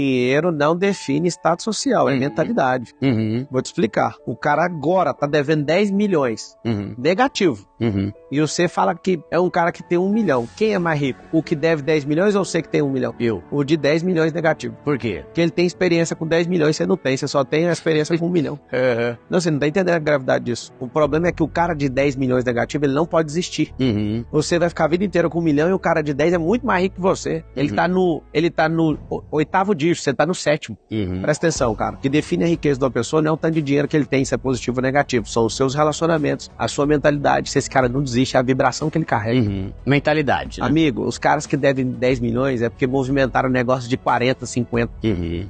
Dinheiro não define status social, é mentalidade. Vou te explicar. O cara agora tá devendo 10 milhões. Negativo. E você fala que é um cara que tem 1 milhão. Quem é mais rico? O que deve 10 milhões ou você que tem 1 milhão? Eu. O de 10 milhões negativo. Por quê? Porque ele tem experiência com 10 milhões, você não tem. Você só tem a experiência com 1 milhão. Não, você não tá entendendo a gravidade disso. O problema é que o cara de 10 milhões negativo, ele não pode desistir. Você vai ficar a vida inteira com 1 milhão e o cara de 10 é muito mais rico que você. Ele tá no 8º dígito, você tá no 7º. Presta atenção, cara. O que define a riqueza de uma pessoa não é o tanto de dinheiro que ele tem, se é positivo ou negativo. São os seus relacionamentos, a sua mentalidade. Se esse cara não desiste, é a vibração que ele carrega. Mentalidade, né? Amigo, os caras que devem 10 milhões é porque movimentaram um negócio de 40, 50.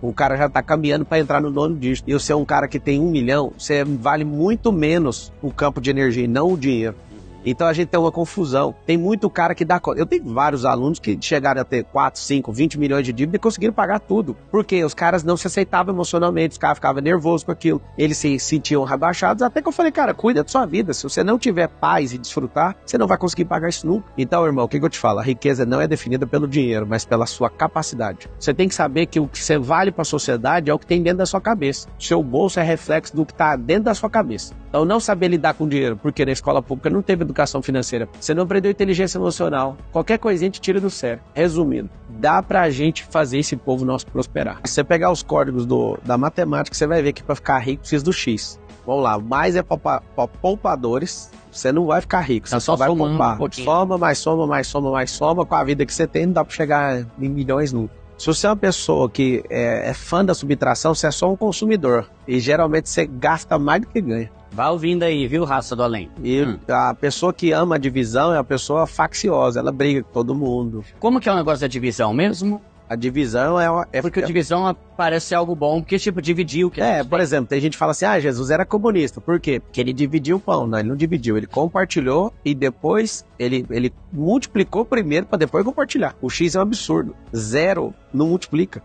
O cara já tá caminhando pra entrar no 9º dígito. E você é um cara que tem 1 milhão, você vale muito menos o campo de energia e não o dinheiro. Então a gente tem uma confusão. Tem muito cara que dá conta. Eu tenho vários alunos que chegaram a ter 4, 5, 20 milhões de dívida e conseguiram pagar tudo. Por quê? Os caras não se aceitavam emocionalmente, os caras ficavam nervosos com aquilo. Eles se sentiam rebaixados. Até que eu falei, cara, cuida da sua vida. Se você não tiver paz e desfrutar, você não vai conseguir pagar isso nunca. Então, irmão, o que eu te falo? A riqueza não é definida pelo dinheiro, mas pela sua capacidade. Você tem que saber que o que você vale para a sociedade é o que tem dentro da sua cabeça. O seu bolso é reflexo do que está dentro da sua cabeça. Então, não saber lidar com dinheiro, porque na escola pública não teve educação financeira, você não aprendeu inteligência emocional, qualquer coisinha te tira do sério. Resumindo, dá pra gente fazer esse povo nosso prosperar. Se você pegar os códigos da matemática, você vai ver que para ficar rico precisa do X. Vamos lá, mais é para poupadores, você não vai ficar rico, você só vai poupar. Soma, mais soma, mais soma, mais soma, com a vida que você tem, não dá pra chegar em milhões nunca. Se você é uma pessoa que é fã da subtração, você é só um consumidor. E geralmente você gasta mais do que ganha. Vai ouvindo aí, viu, raça do além? E a pessoa que ama a divisão é uma pessoa facciosa, ela briga com todo mundo. Como que é o negócio da divisão mesmo? A divisão porque a divisão parece ser algo bom, porque tipo, dividiu o que por exemplo, tem gente que fala assim, Jesus era comunista. Por quê? Porque ele dividiu o pão. Não, ele não dividiu, ele compartilhou e depois ele multiplicou primeiro para depois compartilhar. O X é um absurdo. 0 não multiplica.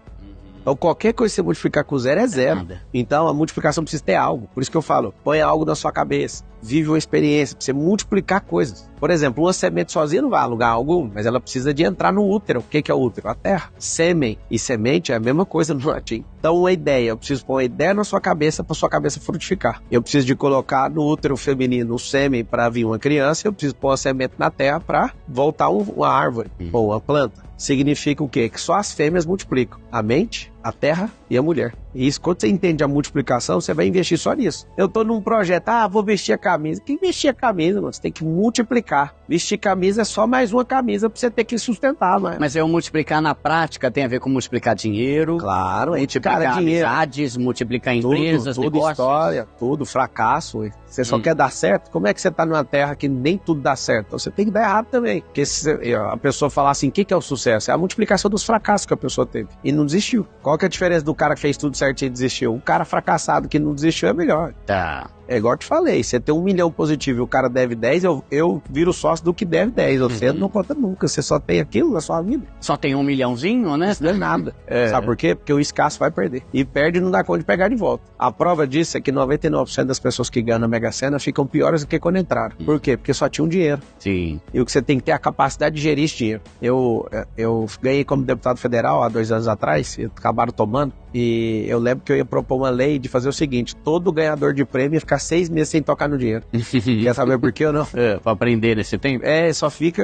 Então, qualquer coisa que você multiplicar com 0 é 0. Então, a multiplicação precisa ter algo. Por isso que eu falo, põe algo na sua cabeça. Vive uma experiência, pra você multiplicar coisas. Por exemplo, uma semente sozinha não vai a lugar algum, mas ela precisa de entrar no útero. O que é o útero? A terra. Sêmen e semente é a mesma coisa no latim. Então, uma ideia. Eu preciso pôr uma ideia na sua cabeça para sua cabeça frutificar. Eu preciso de colocar no útero feminino o sêmen para vir uma criança. Eu preciso pôr a semente na terra para voltar uma árvore ou uma planta. Significa o quê? Que só as fêmeas multiplicam. A mente, a terra e a mulher. E isso, quando você entende a multiplicação, você vai investir só nisso. Eu tô num projeto, vou vestir a camisa. Que vestir a camisa, mano? Você tem que multiplicar. Vestir camisa é só mais uma camisa pra você ter que sustentar, mano. Mas eu multiplicar na prática tem a ver com multiplicar dinheiro. Claro, multiplicar amizades, multiplicar empresas, tudo negócios. História, tudo, fracasso. Você só quer dar certo? Como é que você tá numa terra que nem tudo dá certo? Então você tem que dar errado também. Porque se a pessoa falar assim, o que é o sucesso? É a multiplicação dos fracassos que a pessoa teve. E não desistiu. Qual que é a diferença do cara que fez tudo certinho e desistiu? O cara fracassado que não desistiu é melhor. Tá. É igual eu te falei, você tem 1 milhão positivo e o cara deve 10, eu viro sócio do que deve 10. Você não conta nunca, você só tem aquilo na sua vida. Só tem 1 milhãozinho, né? Isso não é nada. Sabe por quê? Porque o escasso vai perder. E perde e não dá conta de pegar de volta. A prova disso é que 99% das pessoas que ganham na Mega Sena ficam piores do que quando entraram. Por quê? Porque só tinham dinheiro. Sim. E o que você tem que ter é a capacidade de gerir esse dinheiro. Eu ganhei como deputado federal há 2 anos atrás, e acabaram tomando. E eu lembro que eu ia propor uma lei de fazer o seguinte: todo ganhador de prêmio ia ficar 6 meses sem tocar no dinheiro. Quer saber por quê ou não? Pra aprender nesse tempo?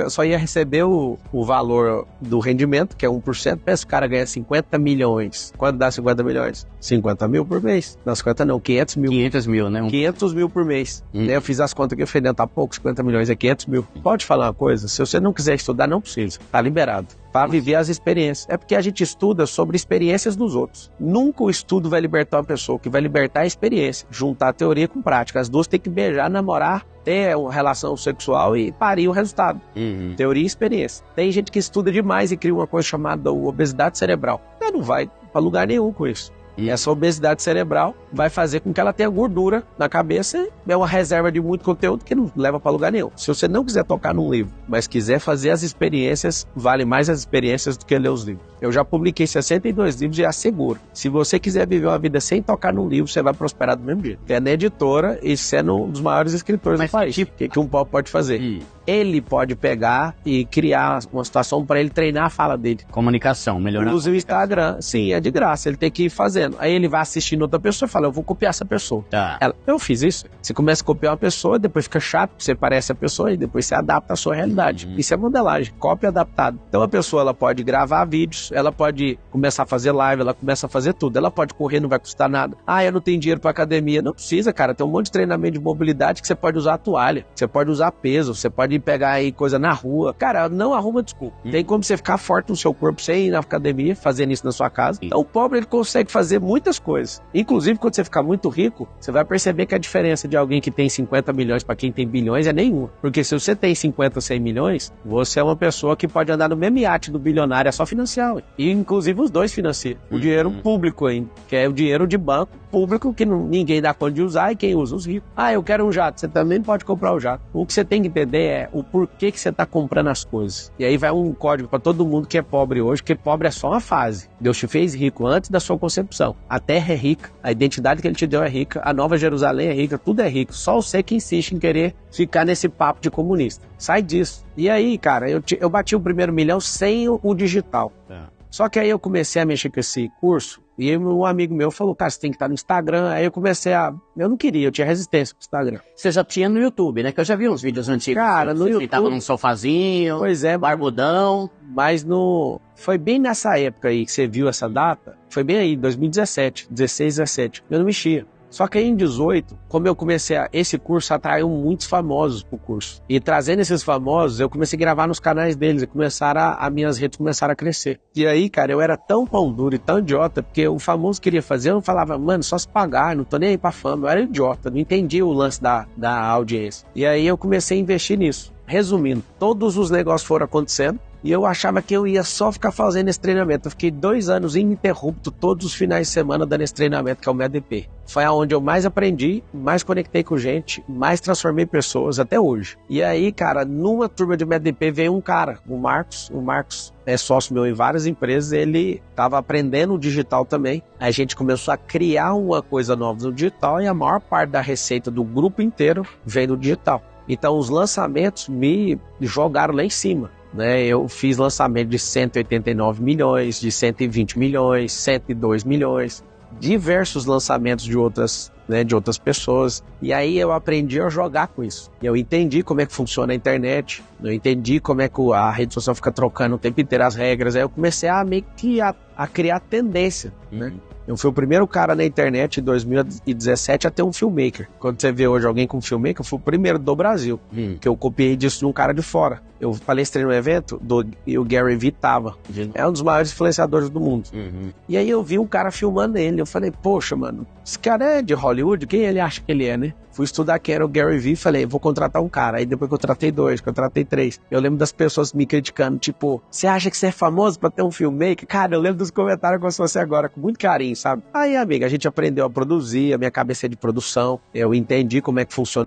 Só ia receber o valor do rendimento, que é 1%. Pensa, o cara ganha 50 milhões. Quanto dá 50 milhões? 50 mil por mês. Não, 50 não, 500 mil. 500 mil, né? 500 mil por mês. Daí eu fiz as contas aqui, eu falei, não, tá pouco, 50 milhões é 500 mil. Pode falar uma coisa? Se você não quiser estudar, não precisa. Tá liberado. Para viver as experiências. É porque a gente estuda sobre experiências dos outros. Nunca o estudo vai libertar uma pessoa. O que vai libertar é a experiência. Juntar a teoria com prática. As duas têm que beijar, namorar, ter uma relação sexual e parir o resultado. Teoria e experiência. Tem gente que estuda demais e cria uma coisa chamada obesidade cerebral. Ela não vai para lugar nenhum com isso. E essa obesidade cerebral vai fazer com que ela tenha gordura na cabeça, é uma reserva de muito conteúdo que não leva para lugar nenhum. Se você não quiser tocar num livro, mas quiser fazer as experiências, vale mais as experiências do que ler os livros. Eu já publiquei 62 livros e asseguro. Se você quiser viver uma vida sem tocar num livro, você vai prosperar do mesmo jeito. É na editora e sendo um dos maiores escritores do país. O que um pobre pode fazer? ele pode pegar e criar uma situação para ele treinar a fala dele. Comunicação, melhorar. Use o Instagram, sim, é de graça, ele tem que ir fazendo. Aí ele vai assistindo outra pessoa e fala, eu vou copiar essa pessoa. Tá. Eu fiz isso. Você começa a copiar uma pessoa, depois fica chato, você parece a pessoa e depois você adapta a sua realidade. Isso é modelagem, cópia adaptada. Então a pessoa, ela pode gravar vídeos, ela pode começar a fazer live, ela começa a fazer tudo. Ela pode correr, não vai custar nada. Ah, eu não tenho dinheiro pra academia. Não precisa, cara. Tem um monte de treinamento de mobilidade que você pode usar a toalha, você pode usar peso, você pode pegar aí coisa na rua. Cara, não arruma desculpa. Tem como você ficar forte no seu corpo sem ir na academia, fazendo isso na sua casa. Então o pobre, ele consegue fazer muitas coisas. Inclusive, quando você ficar muito rico, você vai perceber que a diferença de alguém que tem 50 milhões para quem tem bilhões é nenhuma. Porque se você tem 50, 100 milhões, você é uma pessoa que pode andar no mesmo iate do bilionário, é só financiar. E inclusive os dois financiam. O dinheiro público ainda, que é o dinheiro de banco público que ninguém dá conta de usar e quem usa os ricos. Ah, eu quero um jato. Você também pode comprar o jato. O que você tem que entender é o porquê que você está comprando as coisas. E aí vai um código para todo mundo que é pobre hoje, que pobre é só uma fase. Deus te fez rico antes da sua concepção. A terra é rica, a identidade que ele te deu é rica, a Nova Jerusalém é rica, tudo é rico. Só você que insiste em querer ficar nesse papo de comunista. Sai disso. E aí, cara, eu bati o primeiro milhão sem o digital. Só que aí eu comecei a mexer com esse curso e um amigo meu falou, cara, você tem que estar no Instagram. Aí eu comecei eu não queria, eu tinha resistência pro Instagram. Você já tinha no YouTube, né? Que eu já vi uns vídeos antigos. Cara, no YouTube... Você tava num sofazinho, pois é, barbudão. Mas foi bem nessa época aí que você viu essa data, foi bem aí, 2017, 16, 17. Eu não mexia. Só que aí em 18, como eu comecei esse curso atraiu muitos famosos pro curso. E trazendo esses famosos, eu comecei a gravar nos canais deles e minhas redes começaram a crescer. E aí, cara, eu era tão pão duro e tão idiota, porque o famoso queria fazer, eu falava, mano, só se pagar, não tô nem aí pra fama. Eu era idiota, não entendia o lance da audiência. E aí eu comecei a investir nisso. Resumindo, todos os negócios foram acontecendo. E eu achava que eu ia só ficar fazendo esse treinamento. Eu fiquei 2 anos ininterrupto, todos os finais de semana, dando esse treinamento, que é o MEDP. Foi aonde eu mais aprendi, mais conectei com gente, mais transformei pessoas até hoje. E aí, cara, numa turma de MEDP veio um cara, o Marcos. O Marcos é sócio meu em várias empresas, ele estava aprendendo o digital também. Aí a gente começou a criar uma coisa nova no digital e a maior parte da receita do grupo inteiro vem do digital. Então os lançamentos me jogaram lá em cima. Eu fiz lançamento de 189 milhões, de 120 milhões, 102 milhões, diversos lançamentos de outras pessoas. E aí eu aprendi a jogar com isso. Eu entendi como é que funciona a internet, eu entendi como é que a rede social fica trocando o tempo inteiro as regras. Aí eu comecei a meio que a criar tendência, né? Eu fui o primeiro cara na internet em 2017 a ter um filmmaker. Quando você vê hoje alguém com filmmaker, eu fui o primeiro do Brasil, que eu copiei disso de um cara de fora. Eu palestrei no evento e o Gary Vee tava. É um dos maiores influenciadores do mundo. E aí eu vi um cara filmando ele. Eu falei, poxa, mano, esse cara é de Hollywood? Quem ele acha que ele é, né? Fui estudar quem era o Gary Vee e falei, vou contratar um cara. Aí depois contratei 2, contratei 3. Eu lembro das pessoas me criticando, tipo, você acha que você é famoso pra ter um filmmaker? Cara, eu lembro dos comentários como se fosse agora, com muito carinho, sabe? Aí, amiga, a gente aprendeu a produzir, a minha cabeça é de produção. Eu entendi como é que funciona